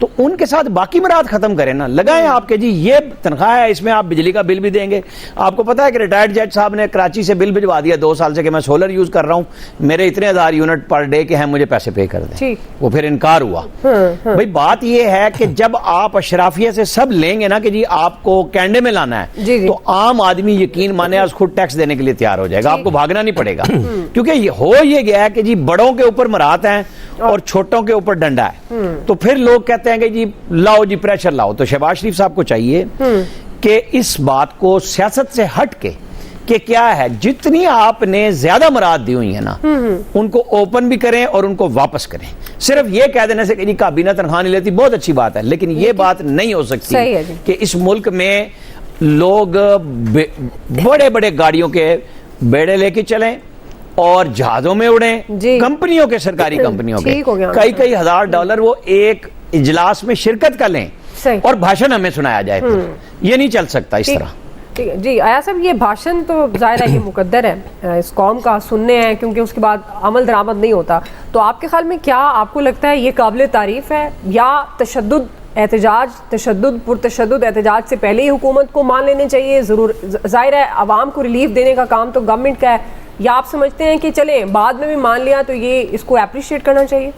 تو ان کے ساتھ باقی مراد ختم کریں نا, لگائیں آپ کے جی یہ تنخواہ ہے, اس میں آپ بجلی کا بل بھی دیں گے. آپ کو پتا ہے کہ ریٹائرڈ جج صاحب نے کراچی سے بل بھجوا دیا 2 سال سے کہ میں سولر یوز کر رہا ہوں, میرے اتنے 1000 یونٹ پر ڈے کے ہیں, مجھے پیسے پے کر دیں. وہ پھر انکار ہوا. بھائی بات یہ ہے کہ جب آپ اشرافیہ سے سب لیں گے نا کہ جی آپ کو کینڈے میں لانا ہے, تو عام آدمی یقین مانے اس خود ٹیکس دینے کے لیے تیار ہو جائے گا, آپ کو بھاگنا نہیں پڑے گا. کیونکہ یہ گیا ہے کہ جی بڑوں کے اوپر مرات ہیں اور چھوٹوں کے اوپر ڈنڈا ہے. تو پھر لوگ کہتے ہیں کہ جی لاؤ جی پریشر لاؤ. تو شہباز شریف صاحب کو چاہیے کہ اس بات کو سیاست سے ہٹ کے کہ کیا ہے, جتنی آپ نے زیادہ مراد دی ہوئی ہیں نا ان کو اوپن بھی کریں اور ان کو واپس کریں. صرف یہ کہہ دینے سے کہ جی کابینہ تنخواہ نہیں لیتی بہت اچھی بات ہے, لیکن یہ بات نہیں ہو سکتی کہ اس ملک میں لوگ بڑے بڑے گاڑیوں کے بیڑے لے کے چلیں اور جہازوں میں اڑیں, کمپنیوں کے, سرکاری کمپنیوں کے کئی $1000 وہ ایک اجلاس میں شرکت کر لیں اور بھاشن ہمیں سنایا جائے. یہ نہیں چل سکتا اس طرح. جی آیا صاحب, یہ بھاشن تو ظاہر ہے یہ مقدر ہے اس قوم کا, سننے ہیں کیونکہ اس کے بعد عمل درآمد نہیں ہوتا. تو آپ کے خیال میں کیا آپ کو لگتا ہے یہ قابل تعریف ہے, یا پرتشدد احتجاج سے پہلے ہی حکومت کو مان لینے چاہیے؟ ضرور ظاہر ہے عوام کو ریلیف دینے کا کام تو گورنمنٹ کا ہے, یا آپ سمجھتے ہیں کہ چلیں بعد میں بھی مان لیا تو یہ اس کو اپریشیٹ کرنا چاہیے؟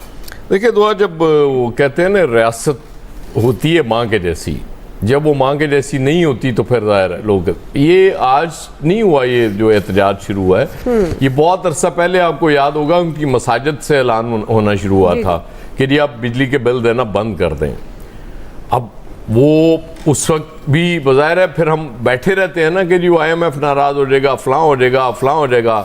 دیکھیں دعا, جب وہ کہتے ہیں نا ریاست ہوتی ہے ماں کے جیسی, جب وہ ماں کے جیسی نہیں ہوتی تو پھر ظاہر ہے لوگ, یہ آج نہیں ہوا یہ جو احتجاج شروع ہوا ہے, یہ بہت عرصہ پہلے آپ کو یاد ہوگا ان کی مساجد سے اعلان ہونا شروع ہوا تھا کہ جی آپ بجلی کے بل دینا بند کر دیں. اب وہ اس وقت بھی بظاہر ہے پھر ہم بیٹھے رہتے ہیں نا کہ جی IMF ناراض ہو جائے گا, فلاں ہو جائے گا, فلاں ہو جائے گا.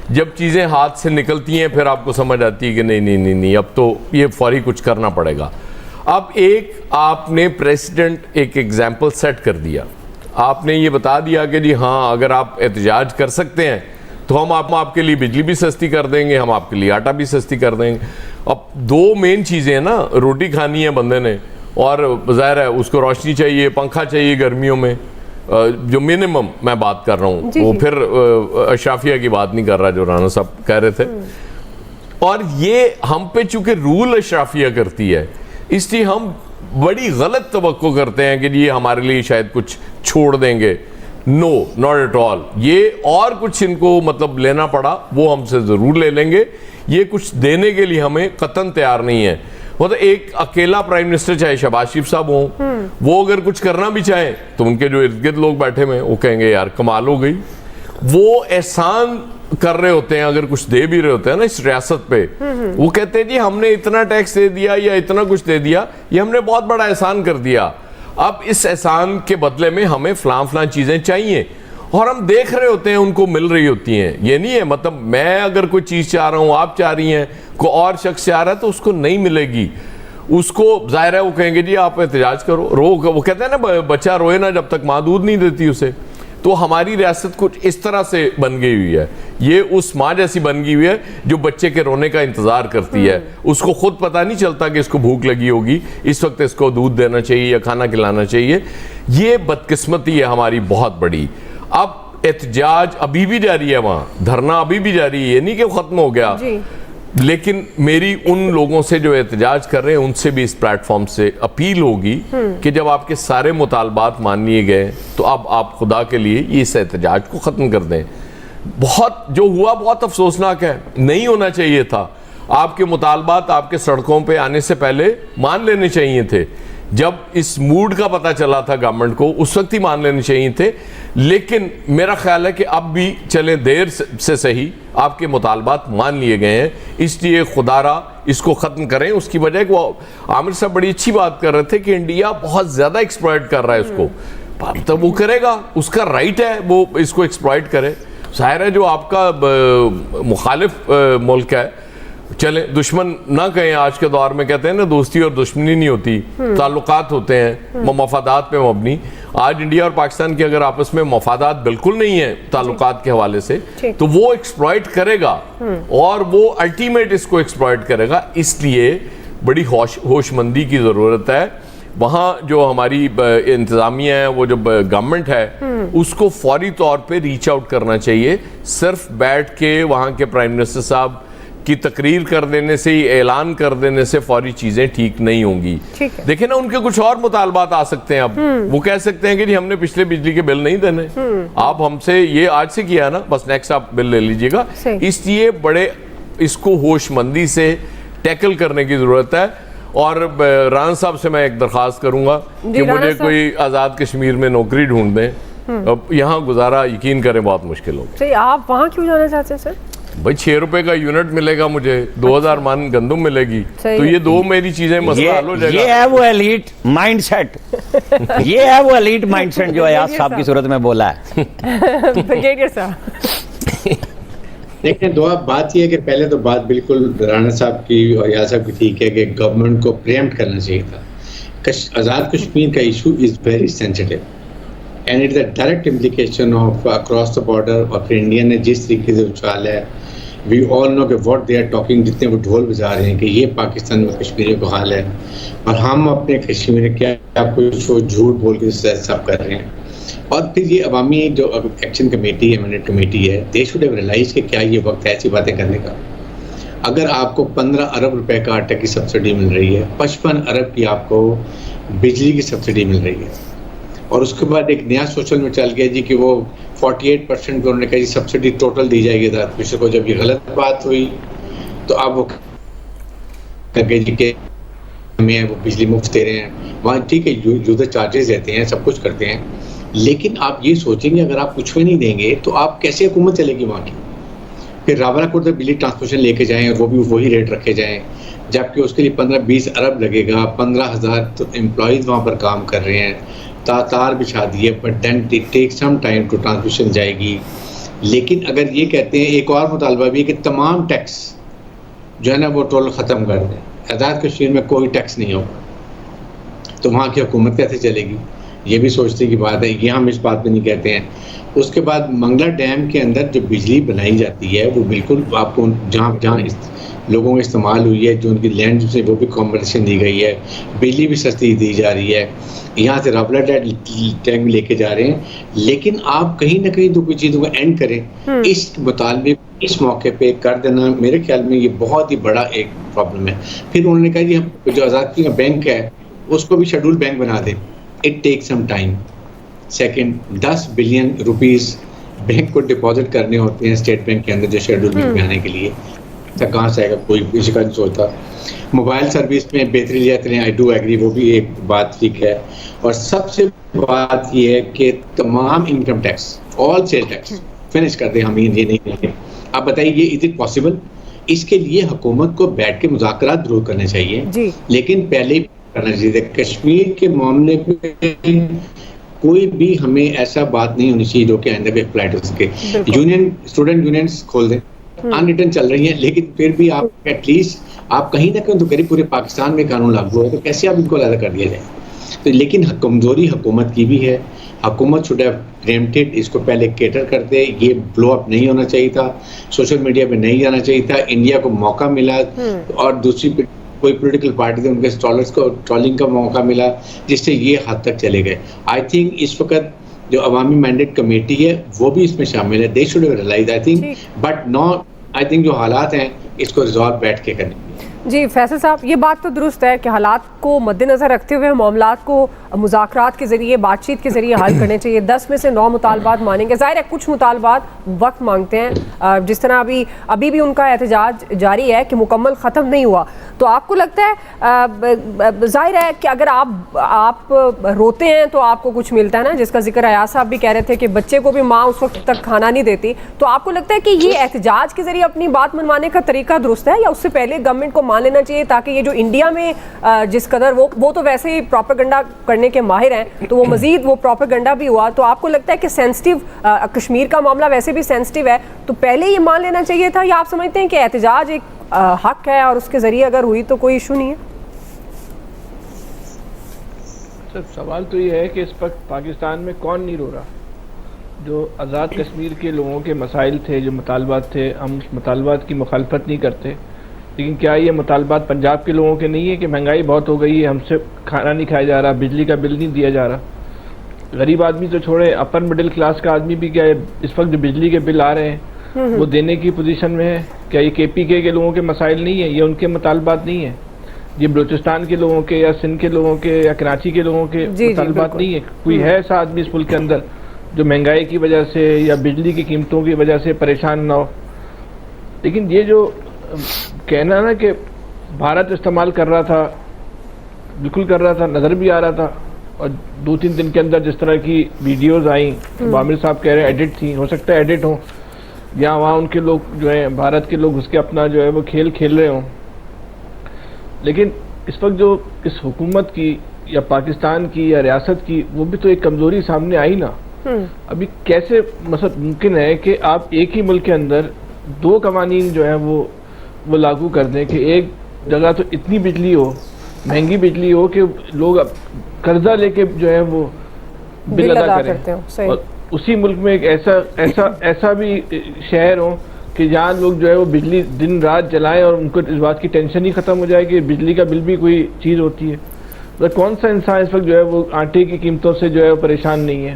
جب چیزیں ہاتھ سے نکلتی ہیں پھر آپ کو سمجھ آتی ہے کہ نہیں اب تو یہ فوری کچھ کرنا پڑے گا. اب آپ نے پریسیڈنٹ ایک ایگزامپل سیٹ کر دیا, آپ نے یہ بتا دیا کہ جی ہاں اگر آپ احتجاج کر سکتے ہیں تو ہم آپ کے لیے بجلی بھی سستی کر دیں گے, ہم آپ کے لیے آٹا بھی سستی کر دیں گے. اب 2 مین چیزیں ہیں نا, روٹی کھانی ہے بندے نے اور ظاہر ہے اس کو روشنی چاہیے, پنکھا چاہیے گرمیوں میں, جو منیمم میں بات کر رہا ہوں. وہ پھر اشرافیہ کی بات نہیں کر رہا جو رانا صاحب کہہ رہے تھے. اور یہ ہم پہ چونکہ رول اشرافیہ کرتی ہے اس لیے ہم بڑی غلط توقع کرتے ہیں کہ یہ ہمارے لیے شاید کچھ چھوڑ دیں گے. نو, ناٹ ایٹ آل. یہ اور کچھ ان کو مطلب لینا پڑا وہ ہم سے ضرور لے لیں گے, یہ کچھ دینے کے لیے ہمیں قطعاً تیار نہیں ہے. مطلب ایک اکیلا پرائم منسٹر چاہے شہباز شریف صاحب ہوں, وہ اگر کچھ کرنا بھی چاہیں تو ان کے جو ارد گرد لوگ بیٹھے ہوئے وہ کہیں گے یار کمال ہو گئی. وہ احسان کر رہے ہوتے ہیں, اگر کچھ دے بھی رہے ہوتے ہیں نا اس ریاست پہ, وہ کہتے ہیں جی ہم نے اتنا ٹیکس دے دیا یا اتنا کچھ دے دیا, یہ ہم نے بہت بڑا احسان کر دیا, اب اس احسان کے بدلے میں ہمیں فلاں چیزیں چاہیے, اور ہم دیکھ رہے ہوتے ہیں ان کو مل رہی ہوتی ہیں. یہ نہیں ہے مطلب میں اگر کوئی چیز چاہ رہا ہوں, آپ چاہ رہی ہیں, کوئی اور شخص چاہ رہا ہے تو اس کو نہیں ملے گی. اس کو ظاہر ہے وہ کہیں گے جی آپ احتجاج کرو, وہ کہتے ہیں نا بچہ روئے نا جب تک ماں دودھ نہیں دیتی اسے. تو ہماری ریاست کچھ اس طرح سے بن گئی ہوئی ہے, یہ اس ماں جیسی بن گئی ہوئی ہے جو بچے کے رونے کا انتظار کرتی ہے. اس کو خود پتہ نہیں چلتا کہ اس کو بھوک لگی ہوگی, اس وقت اس کو دودھ دینا چاہیے یا کھانا کھلانا چاہیے. یہ بدقسمتی ہے ہماری بہت بڑی. اب احتجاج ابھی بھی جاری ہے, وہاں دھرنا ابھی بھی جاری ہے, یہ نہیں کہ ختم ہو گیا. لیکن میری ان لوگوں سے جو احتجاج کر رہے ہیں ان سے بھی اس پلیٹ فارم سے اپیل ہوگی کہ جب آپ کے سارے مطالبات مان لیے گئے تو اب آپ خدا کے لیے اس احتجاج کو ختم کر دیں. بہت جو ہوا بہت افسوسناک ہے, نہیں ہونا چاہیے تھا. آپ کے مطالبات آپ کے سڑکوں پہ آنے سے پہلے مان لینے چاہیے تھے. جب اس موڈ کا پتہ چلا تھا گورنمنٹ کو اس وقت ہی مان لینے چاہیے تھے. لیکن میرا خیال ہے کہ اب بھی چلیں دیر سے صحیح آپ کے مطالبات مان لیے گئے ہیں, اس لیے خدا را اس کو ختم کریں. اس کی وجہ کہ وہ عامر صاحب بڑی اچھی بات کر رہے تھے کہ انڈیا بہت زیادہ ایکسپلائٹ کر رہا ہے اس کو. تب وہ کرے گا, اس کا رائٹ ہے وہ اس کو ایکسپلائٹ کرے. ظاہر ہے جو آپ کا مخالف ملک ہے, چلیں دشمن نہ کہیں, آج کے دور میں کہتے ہیں نا دوستی اور دشمنی نہیں ہوتی, تعلقات ہوتے ہیں مفادات پہ مبنی. آج انڈیا اور پاکستان کے اگر آپس میں مفادات بالکل نہیں ہیں تعلقات کے حوالے سے, تو وہ ایکسپلائٹ کرے گا اور وہ الٹیمیٹ اس کو ایکسپلائٹ کرے گا. اس لیے بڑی ہوش مندی کی ضرورت ہے. وہاں جو ہماری انتظامیہ ہے, وہ جو گورنمنٹ ہے, اس کو فوری طور پہ ریچ آؤٹ کرنا چاہیے. صرف بیٹھ کے وہاں کے پرائم منسٹر صاحب کی تقریر کر دینے سے، اعلان کر دینے سے فوری چیزیں ٹھیک نہیں ہوں گی. دیکھیں نا ان کے کچھ اور مطالبات آ سکتے ہیں. اب وہ کہہ سکتے ہیں کہ جی ہم نے پچھلے بجلی کے بل نہیں دینے، آپ ہم سے یہ آج سے کیا نا، بس نیکسٹ آپ بل لے لیجئے گا. اس لیے بڑے اس کو ہوش مندی سے ٹیکل کرنے کی ضرورت ہے. اور رانا صاحب سے میں ایک درخواست کروں گا کہ مجھے کوئی آزاد کشمیر میں نوکری ڈھونڈ دیں. اب یہاں گزارا یقین کریں بہت مشکل ہوگا. آپ وہاں کیوں جانا چاہتے ہیں سر؟ بھائی 6 روپے کا یونٹ ملے گا مجھے، 2000 من گندم ملے گی، تو یہ دو میری چیزیں مسئلہ حل ہو جائے گا. یہ ہے وہ ایلیٹ مائنڈ سیٹ، یہ ہے وہ ایلیٹ مائنڈ سیٹ جو ایاز صاحب کی صورت میں بولا ہے. بریگیڈیئر صاحب دیکھیں بات یہ ہے کہ پہلے تو بات بالکل رانا صاحب کی اور ایاز صاحب کی ٹھیک ہے کہ گورنمنٹ کو پریمپٹ کرنا چاہیے تھا. آزاد کشمیر کا issue is very sensitive and it is a direct implication of across the border. اور پھر انڈیا نے جس طریقے سے اچھال ہے، وی آل نو کہ واٹ دے آر ٹاکنگ، جتنے وہ ڈھول بجا رہے ہیں کہ یہ پاکستان میں کشمیریوں کا حال ہے، اور ہم اپنے کشمیر میں کیا کچھ جھوٹ بول کے سب کر رہے ہیں. اور پھر یہ عوامی جو ایکشن کمیٹی ہے، مینڈیٹ کمیٹی ہے، دے شوڈ ہیو ریئلائز کہ کیا یہ وقت ہے ایسی باتیں کرنے کا. اگر آپ کو 15 ارب روپے کا آٹے کی سبسڈی مل رہی ہے، 55 ارب کی آپ کو بجلی کی سبسڈی مل رہی ہے، اور اس کے بعد ایک نیا سوشل میں چل گیا جی کہ وہ 48% پہ انہوں نے کہا جی سبسڈی ٹوٹل دی جائے گی آزاد کشمیر کو. جب یہ غلط بات ہوئی تو آپ وہ کہ جی کہ ہمیں وہ بجلی مفت دے رہے ہیں. وہاں ٹھیک ہے یوزر چارجز دیتے ہیں، سب کچھ کرتے ہیں، لیکن آپ یہ سوچیں گے اگر آپ کچھ بھی نہیں دیں گے تو آپ کیسے حکومت چلے گی وہاں کی. پھر راولاکوٹ تک بجلی ٹرانسمیشن لے کے جائیں اور وہ بھی وہی ریٹ رکھے جائیں، جبکہ اس کے لیے 15-20 ارب لگے گا. 15,000 تو امپلائیز وہاں پر کام کر رہے ہیں، تار بچھا دیے، but then it take some time to transmission جائے گی. لیکن اگر یہ کہتے ہیں، ایک اور مطالبہ بھی ہے کہ تمام ٹیکس جو ہے نا وہ ٹول ختم کر دیں، آزاد کشمیر میں کوئی ٹیکس نہیں ہوگا، تو وہاں کی حکومت کیسے چلے گی؟ یہ بھی سوچنے کی بات ہے. یہ ہم اس بات پہ نہیں کہتے ہیں. اس کے بعد منگلا ڈیم کے اندر جو بجلی بنائی جاتی ہے وہ بالکل آپ کو جہاں لوگوں کو استعمال ہوئی ہے، جو ان کی لینڈ سے وہ بھی کمپنسیشن دی گئی ہے، بجلی بھی سستی دی جا رہی ہے. یہاں سے راولا ٹینک لے کے جا رہے ہیں، لیکن آپ کہیں نہ کہیں تو کوئی چیزوں کو اینڈ کریں. اس مطالبے اس موقع پہ کر دینا میرے خیال میں یہ بہت ہی بڑا ایک پرابلم ہے. پھر انہوں نے کہا جی ہم جو آزادی کا بینک ہے اس کو بھی شیڈول بینک بنا دیں. It take some time. Second, 10 billion rupees bank کو ڈپازٹ کرنے ہوتے ہیں اسٹیٹ بینک کے اندر جو شیڈول بینک میں آنے کے لیے. کہاں سے آئے گا؟ کوئی کسی کا نہیں سوچتا. موبائل سروس میں بہتری لے آتے ہیں، آئی ڈو ایگری، وہ بھی ایک بات ٹھیک ہے. اور سب سے بات یہ ہے کہ تمام انکم ٹیکس، آل سیل ٹیکس فنش کر دیں. ہم یہ نہیں کریں گے. آپ بتائیے یہ از اٹ پاسبل؟ اس کے لیے حکومت کو بیٹھ کے مذاکرات ضرور کرنے چاہیے، لیکن پہلے کرنا چاہیے. کشمیر کے معاملے پہ کوئی بھی ہمیں ایسا بات نہیں ہونی چاہیے جو کہ آئندہ پہ اپلائی ہو سکے. یونین، اسٹوڈنٹ یونینز کھول دیں، ان ریٹن چل رہی ہیں، لیکن پھر بھی آپ ایٹ لیسٹ آپ کہیں نہ کہیں تو قریب پورے پاکستان میں قانون لاگو ہے، تو کیسے آپ ان کو علیحدہ کر دیا جائے؟ تو لیکن کمزوری حکومت کی بھی ہے. حکومت شوڈ ہیو پریمپٹڈ، اس کو پہلے کیٹر کر دے. یہ بلو اپ نہیں ہونا چاہیے تھا، سوشل میڈیا پہ نہیں جانا چاہیے تھا. انڈیا کو موقع ملا اور دوسری کوئی پولیٹیکل پارٹی تھے ان کے اسٹالرس کو ٹرولنگ کا موقع ملا، جس سے یہ حد تک چلے گئے. آئی تھنک اس وقت جو عوامی مینڈیٹ کمیٹی ہے وہ بھی اس میں شامل ہے. They should have realise I think, but no I think جو حالات ہیں اس کو ریزالو بیٹھ کے کریں. جی فیصل صاحب، یہ بات تو درست ہے کہ حالات کو مد نظر رکھتے ہوئے معاملات کو مذاکرات کے ذریعے، بات چیت کے ذریعے حل کرنے چاہیے. 10 میں سے 9 مطالبات مانیں گے. ظاہر ہے کچھ مطالبات وقت مانگتے ہیں، جس طرح ابھی بھی ان کا احتجاج جاری ہے کہ مکمل ختم نہیں ہوا. تو آپ کو لگتا ہے، ظاہر ہے کہ اگر آپ روتے ہیں تو آپ کو کچھ ملتا ہے نا، جس کا ذکر ایاز صاحب بھی کہہ رہے تھے کہ بچے کو بھی ماں اس وقت تک کھانا نہیں دیتی. تو آپ کو لگتا ہے کہ یہ احتجاج کے ذریعے اپنی بات منوانے کا طریقہ درست ہے، یا اس سے پہلے گورنمنٹ کو مان لینا چاہیے تاکہ یہ جو انڈیا میں جس قدر وہ تو ویسے ہی پروپیگنڈا کرنے کے ماہر ہیں، تو وہ مزید وہ پروپیگنڈا بھی ہوا. تو آپ کو لگتا ہے کہ سینسٹیو کشمیر کا معاملہ ویسے بھی سینسٹیو ہے، تو پہلے یہ مان لینا چاہیے تھا، یا آپ سمجھتے ہیں کہ احتجاج ایک حق ہے اور اس کے ذریعے اگر ہوئی تو کوئی ایشو نہیں ہے؟ سر سوال تو یہ ہے کہ اس وقت پاکستان میں کون نہیں رو رہا؟ جو آزاد کشمیر کے لوگوں کے مسائل تھے، جو مطالبات تھے، ہم اس مطالبات کی مخالفت نہیں کرتے، لیکن کیا یہ مطالبات پنجاب کے لوگوں کے نہیں ہے کہ مہنگائی بہت ہو گئی ہے، ہم سے کھانا نہیں کھایا جا رہا، بجلی کا بل نہیں دیا جا رہا؟ غریب آدمی تو چھوڑے، اپر مڈل کلاس کا آدمی بھی کیا ہے اس وقت جو بجلی کے بل آ رہے ہیں وہ دینے کی پوزیشن میں ہے؟ کیا یہ KPK کے لوگوں کے مسائل نہیں ہیں؟ یہ ان کے مطالبات نہیں ہیں؟ یہ بلوچستان کے لوگوں کے یا سندھ کے لوگوں کے یا کراچی کے لوگوں کے مطالبات نہیں ہیں؟ کوئی ہے ایسا آدمی اس ملک کے اندر جو مہنگائی کی وجہ سے یا بجلی کی قیمتوں کی وجہ سے پریشان نہ ہو؟ لیکن یہ جو کہنا نا کہ بھارت استعمال کر رہا تھا، بالکل کر رہا تھا، نظر بھی آ رہا تھا، اور 2-3 دن کے اندر جس طرح کی ویڈیوز آئیں، عامر صاحب کہہ رہے ہیں ایڈٹ تھیں، ہو سکتا ہے ایڈٹ ہوں، یا وہاں ان کے لوگ جو ہیں بھارت کے لوگ اس کے اپنا جو ہے وہ کھیل کھیل رہے ہوں، لیکن اس وقت جو اس حکومت کی یا پاکستان کی یا ریاست کی وہ بھی تو ایک کمزوری سامنے آئی نا۔ ابھی کیسے مثلا ممکن ہے کہ آپ ایک ہی ملک کے اندر 2 قوانین جو ہیں وہ لاگو کر دیں کہ ایک جگہ تو اتنی بجلی ہو، مہنگی بجلی ہو کہ لوگ قرضہ لے کے جو ہے وہ بل ادا کریں، اور اسی ملک میں ایک ایسا بھی شہر ہو کہ جہاں لوگ جو ہے وہ بجلی دن رات جلائیں اور ان کو اس بات کی ٹینشن ہی ختم ہو جائے کہ بجلی کا بل بھی کوئی چیز ہوتی ہے۔ تو کون سا انسان اس وقت جو ہے وہ آٹے کی قیمتوں سے جو ہے وہ پریشان نہیں ہے؟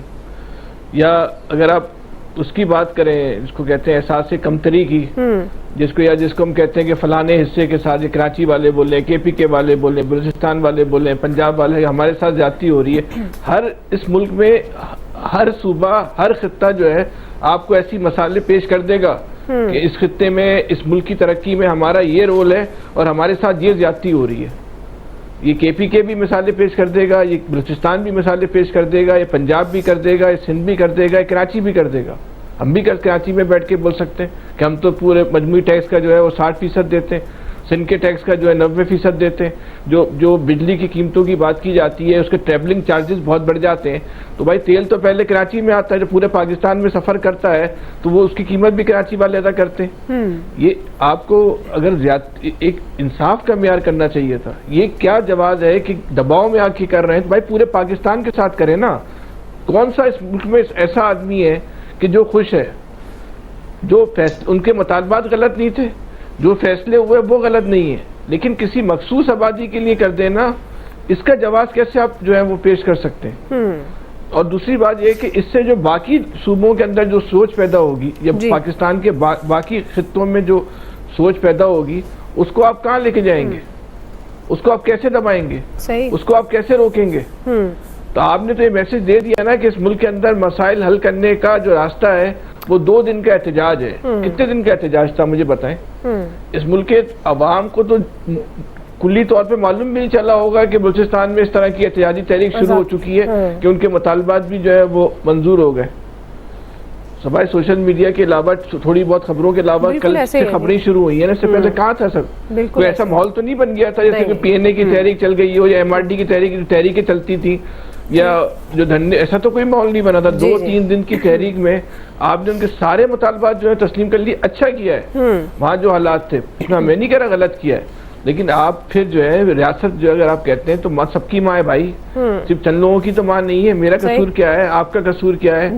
یا اگر آپ اس کی بات کریں جس کو کہتے ہیں احساس کمتری کی، جس کو ہم کہتے ہیں کہ فلانے حصے کے ساتھ کراچی والے بولیں، KPK والے بولیں، بلوچستان والے بولیں، پنجاب والے، ہمارے ساتھ زیادتی ہو رہی ہے۔ ہر اس ملک میں ہر صوبہ، ہر خطہ جو ہے آپ کو ایسی مسائل پیش کر دے گا کہ اس خطے میں، اس ملک کی ترقی میں ہمارا یہ رول ہے اور ہمارے ساتھ یہ زیادتی ہو رہی ہے۔ یہ KPK بھی مثالیں پیش کر دے گا، یہ بلوچستان بھی مثالیں پیش کر دے گا، یہ پنجاب بھی کر دے گا، یہ سندھ بھی کر دے گا، یہ کراچی بھی کر دے گا۔ ہم بھی کراچی میں بیٹھ کے بول سکتے ہیں کہ ہم تو پورے مجموعی ٹیکس کا جو ہے وہ 60% دیتے ہیں، سندھ کے ٹیکس کا جو ہے 90% دیتے ہیں۔ جو بجلی کی قیمتوں کی بات کی جاتی ہے اس کے ٹریولنگ چارجز بہت بڑھ جاتے ہیں، تو بھائی تیل تو پہلے کراچی میں آتا ہے، جو پورے پاکستان میں سفر کرتا ہے تو وہ اس کی قیمت بھی کراچی والے ادا کرتے ہیں۔ یہ آپ کو اگر ایک انصاف کا معیار کرنا چاہیے تھا، یہ کیا جواز ہے کہ دباؤ میں آ کے کر رہے ہیں؟ تو بھائی پورے پاکستان کے ساتھ کریں نا۔ کون سا اس ملک میں ایسا آدمی ہے کہ جو خوش ہے؟ جو ان کے مطالبات غلط نہیں تھے، جو فیصلے ہوئے وہ غلط نہیں ہے، لیکن کسی مخصوص آبادی کے لیے کر دینا، اس کا جواز کیسے آپ جو ہے وہ پیش کر سکتے ہیں؟ اور دوسری بات یہ کہ اس سے جو باقی صوبوں کے اندر جو سوچ پیدا ہوگی یا پاکستان کے باقی خطوں میں جو سوچ پیدا ہوگی، اس کو آپ کہاں لے کے جائیں گے؟ اس کو آپ کیسے دبائیں گے؟ اس کو آپ کیسے روکیں گے؟ تو آپ نے تو یہ میسج دے دیا نا کہ اس ملک کے اندر مسائل حل کرنے کا جو راستہ ہے وہ 2 دن کا احتجاج ہے۔ کتنے دن کا احتجاج تھا مجھے بتائیں؟ اس ملک کے عوام کو تو کلی طور پہ معلوم بھی نہیں چلا ہوگا کہ بلوچستان میں اس طرح کی احتجاجی تحریک شروع ہو چکی ہے کہ ان کے مطالبات بھی جو ہے وہ منظور ہو گئے۔ سوائے سوشل میڈیا کے علاوہ تھوڑی بہت خبروں کے علاوہ کل سے خبریں شروع ہوئی ہیں نا، اس سے پہلے کہاں تھا سب؟ کوئی ایسا ماحول تو نہیں بن گیا تھا جیسے کہ PNA کی تحریک چل گئی ہو یا MRD کی تحریکیں چلتی تھی یا جو دھرنے، ایسا تو کوئی ماحول نہیں بنا تھا۔ 2-3 دن کی تحریک میں آپ نے ان کے سارے مطالبات جو ہے تسلیم کر لیے۔ اچھا کیا ہے، وہاں جو حالات تھے میں نہیں کہہ رہا غلط کیا ہے، لیکن آپ پھر جو ہے ریاست جو اگر آپ کہتے ہیں تو ماں سب کی ماں ہے بھائی، صرف چند لوگوں کی تو ماں نہیں ہے۔ میرا قصور کیا ہے؟ آپ کا قصور کیا ہے؟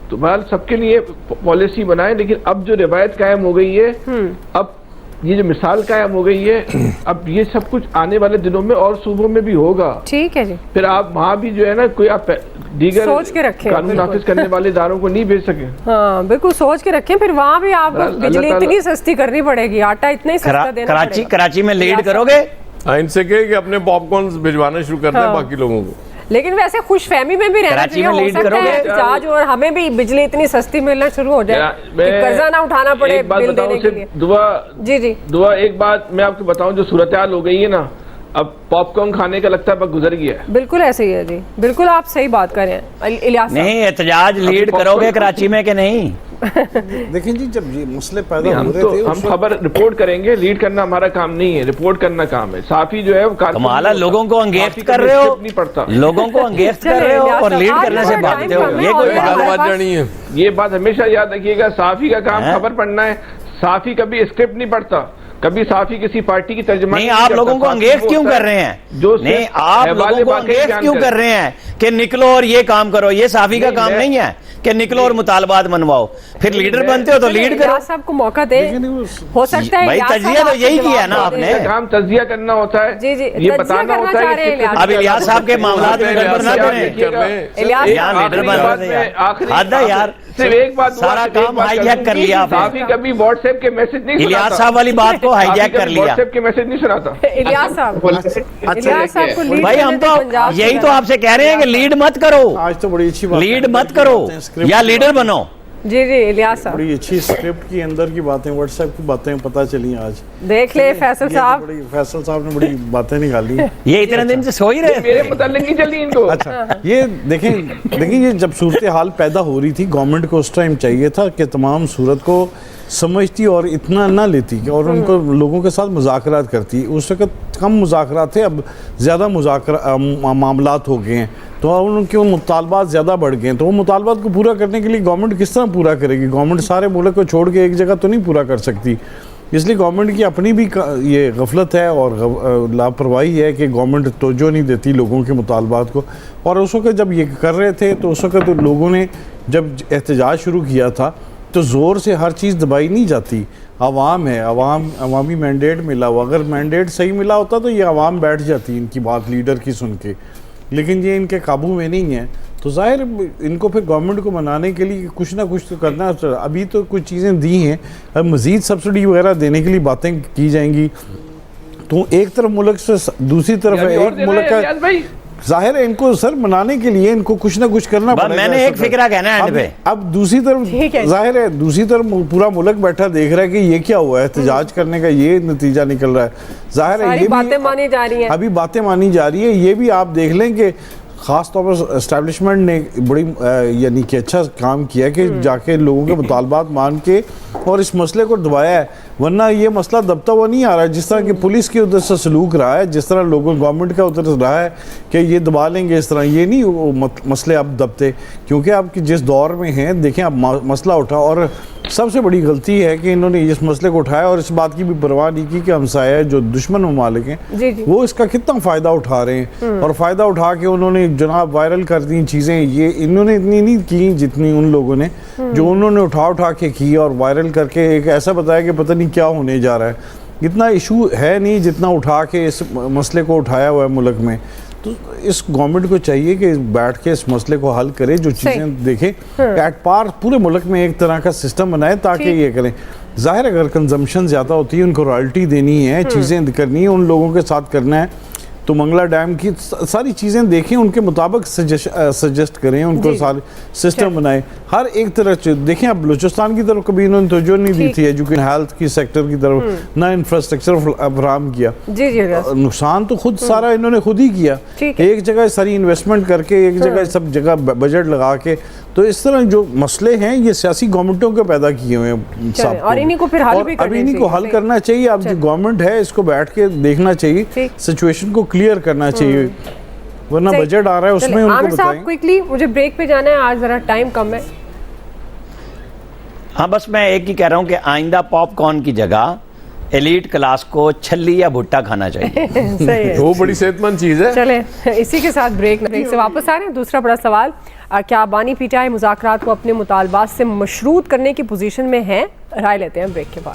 تو بہرحال سب کے لیے پالیسی بنائیں، لیکن اب جو روایت قائم ہو گئی ہے، اب یہ جو مثال قائم ہو گئی ہے، اب یہ سب کچھ آنے والے دنوں میں اور صوبوں میں بھی ہوگا۔ ٹھیک ہے جی، پھر آپ وہاں بھی جو ہے نا کوئی آپ دیگر سوچ کے رکھیں، قانون نافذ کرنے والے اداروں کو نہیں بھیج سکے۔ ہاں بالکل سوچ کے رکھیں، پھر وہاں بھی آپ بجلی اتنی سستی کرنی پڑے گی، آٹا اتنا ہی سستا دینا پڑے گا۔ کراچی میں لیڈ کرو گے؟ ان سے کہے کہ اپنے پاپ کارنز بھجوانا شروع کر دیں باقی لوگوں کو۔ لیکن ویسے خوش فہمی میں بھی رہنا چاہیے، ہو سکتا ہے احتجاج اور ہمیں بھی بجلی اتنی سستی ملنا شروع ہو جائے کہ قرضہ نہ اٹھانا پڑے بل دینے کے لیے۔ دعا ایک بات میں آپ کو بتاؤں، جو صورتحال ہو گئی ہے نا، اب پاپ کارن کھانے کا لگتا ہے وقت گزر گیا ہے۔ بالکل ایسے ہی ہے جی، بالکل آپ صحیح بات کر رہے ہیں الیاس صاحب۔ نہیں احتجاج لیڈ کرو گے کراچی میں کہ نہیں؟ دیکھیں جی، جب یہ مسئلے پیدا ہو رہے تھے ہم خبر رپورٹ کریں گے، لیڈ کرنا ہمارا کام نہیں ہے، رپورٹ کرنا کام ہے۔ صافی جو ہے کمالا لوگوں کو انگیخت کر رہے ہو، لوگوں کو انگیخت کر رہے ہو اور لیڈ کرنے سے بھاگتے ہو، یہ کوئی بات جانی ہے۔ یہ بات ہمیشہ یاد رکھیے گا، صحافی کا کام خبر پڑھنا ہے۔ صحافی کبھی اسکرپٹ نہیں پڑھتا، کبھی صحافی کسی پارٹی کی ترجمانی نہیں۔ آپ لوگوں کو انگیخت کیوں کر رہے ہیں؟ نہیں، آپ لوگوں کو انگیخت کیوں کر رہے ہیں کہ نکلو اور یہ کام کرو؟ یہ صحافی کا کام نہیں ہے کہ نکلو اور مطالبات منواؤ، پھر لیڈر بنتے ہو تو لیڈ کرو۔ سب کو موقع دے، ہو سکتا ہے بھائی تجزیہ تو یہی کیا نا آپ نے، کام تجزیہ کرنا ہوتا ہے، یہ بتانا ہوتا ہے کہ اب الیاس صاحب کے معاملات میں گڑبڑ نہ کریں، یہاں لیڈر بن رہے ہیں، حد ہے یار۔ صرف ایک بات سارا کام ہائی جیک کر لیا آپ نے. صحافی کبھی واٹس ایپ کے میسج نہیں سناتا. الیاس صاحب والی بات کو ہائی جیک کر لیا. واٹس ایپ کے میسج نہیں سناتا. الیاس صاحب کو لیڈ بھائی ہم تو یہی تو آپ سے کہہ رہے ہیں کہ لیڈ مت کرو, آج تو بڑی اچھی بات لیڈ مت کرو یا لیڈر بنو. جی الیاس صاحب بڑی اچھی اسکرپٹ کی اندر کی باتیں, واٹس ایپ کی باتیں پتہ چلی آج. دیکھ لے فیصل صاحب, فیصل صاحب نے بڑی باتیں نکالی. یہ اتنے دن سے سو ہی رہے میرے متعلق نہیں چلی ان کو. اچھا یہ دیکھیں یہ جب صورتحال پیدا ہو رہی تھی, گورنمنٹ کو اس ٹائم چاہیے تھا کہ تمام صورت کو سمجھتی اور اتنا نہ لیتی اور ان کو لوگوں کے ساتھ مذاکرات کرتی. اس وقت کم مذاکرات تھے, اب زیادہ معاملات ہو گئے ہیں, تو ان کے مطالبات زیادہ بڑھ گئے ہیں. تو وہ مطالبات کو پورا کرنے کے لیے گورنمنٹ کس طرح پورا کرے گی؟ گورنمنٹ سارے ملک کو چھوڑ کے ایک جگہ تو نہیں پورا کر سکتی. اس لیے گورنمنٹ کی اپنی بھی یہ غفلت ہے اور لاپرواہی ہے کہ گورنمنٹ توجہ نہیں دیتی لوگوں کے مطالبات کو. اور اس وقت جب یہ کر رہے تھے تو اس وقت لوگوں نے جب احتجاج شروع کیا تھا تو زور سے ہر چیز دبائی نہیں جاتی. عوام ہے, عوامی مینڈیٹ ملا ہوا, اگر مینڈیٹ صحیح ملا ہوتا تو یہ عوام بیٹھ جاتی ان کی بات لیڈر کی سن کے, لیکن یہ ان کے قابو میں نہیں ہے. تو ظاہر ان کو پھر گورنمنٹ کو منانے کے لیے کچھ نہ کچھ تو کرنا. ابھی تو کچھ چیزیں دی ہیں, اب مزید سبسڈی وغیرہ دینے کے لیے باتیں کی جائیں گی. تو ایک طرف ملک سے دوسری طرف ہے, ایک ملک کا ظاہر ہے ان کو سر منانے کے لیے ان کو کچھ نہ کچھ کرنا پڑے گا. میں نے ایک فکرہ کہنا ہے پہ, اب دوسری طرف ظاہر ہے دوسری طرف پورا ملک بیٹھا دیکھ رہا ہے کہ یہ کیا ہوا ہے, احتجاج کرنے کا یہ نتیجہ نکل رہا ہے. ظاہر ہے یہ باتیں مانی جا رہی ہیں, ابھی باتیں مانی جا رہی ہے. یہ بھی آپ دیکھ لیں کہ خاص طور پر اسٹیبلشمنٹ نے بڑی یعنی کہ اچھا کام کیا کہ جا کے لوگوں کے مطالبات مان کے اور اس مسئلے کو دبایا ہے. ورنہ یہ مسئلہ دبتا ہوا نہیں آ رہا ہے, جس طرح کہ پولیس کی ادھر سے سلوک رہا ہے, جس طرح لوگوں گورنمنٹ کا ادھر سے رہا ہے کہ یہ دبا لیں گے, اس طرح یہ نہیں مسئلے اب دبتے. کیونکہ آپ جس دور میں ہیں دیکھیں اب مسئلہ اٹھا, اور سب سے بڑی غلطی ہے کہ انہوں نے اس مسئلے کو اٹھایا اور اس بات کی بھی پرواہ نہیں کی کہ ہمسایہ جو دشمن ممالک ہیں وہ اس کا کتنا فائدہ اٹھا رہے ہیں, اور فائدہ اٹھا کے انہوں نے جناب وائرل کر دی چیزیں. یہ انہوں نے اتنی نہیں کی جتنی ان لوگوں نے, جو انہوں نے اٹھا کے کی اور وائرل کر کے ایک ایسا بتایا کہ پتہ نہیں کیا ہونے جا رہا ہے. اتنا ایشو ہے نہیں جتنا اٹھا کے اس مسئلے کو اٹھایا ہوا ہے ملک میں. تو اس گورنمنٹ کو چاہیے کہ بیٹھ کے اس مسئلے کو حل کرے, جو چیزیں دیکھیں ایٹ پار پورے ملک میں ایک طرح کا سسٹم بنائے تاکہ یہ کریں. ظاہر اگر کنزمپشن زیادہ ہوتی ہے, ان کو رائلٹی دینی ہے, چیزیں کرنی ہے, ان لوگوں کے ساتھ کرنا ہے, تو منگلا ڈیم کی ساری چیزیں دیکھیں, ان کے مطابق سجیسٹ کریں, ان کو سارے سسٹم بنائیں. ہر ایک طرح دیکھیں, اب بلوچستان کی طرف کبھی انہوں نے توجہ نہیں دی تھی, ایجوکیشن ہیلتھ کی سیکٹر کی طرف نہ انفراسٹرکچر فراہم کیا. نقصان تو خود سارا انہوں نے خود ہی کیا, ایک جگہ ساری انویسٹمنٹ کر کے, ایک جگہ سب جگہ بجٹ لگا کے. تو اس طرح جو مسئلے ہیں یہ سیاسی گورنمنٹوں کے پیدا کیے ہوئے ہیں, اور انہی کو پھر حل بھی کرنا چاہیے. انہی کو حل کرنا چاہیے. اب جو گورنمنٹ ہے اس کو بیٹھ کے دیکھنا چاہیے, سچویشن کو کلیئر کرنا چاہیے, ورنہ بجٹ آ رہا ہے اس میں ان کو بتائیں. صاحب کوئکلی مجھے بریک پہ جانا ہے, آج ذرا ٹائم کم ہے. ہاں بس میں ایک ہی کہہ رہا ہوں کہ آئندہ پاپ کارن کی جگہ ایلیٹ کلاس کو چھلی یا بھٹا کھانا چاہیے. وہ بڑی صحت مند چیز ہے. چلیں اسی کے ساتھ بریک سے واپس آ رہے ہیں. دوسرا بڑا سوال, کیا بانی پی ٹی آئی مذاکرات کو اپنے مطالبات سے مشروط کرنے کی پوزیشن میں ہیں؟ رائے لیتے ہیں بریک کے بعد.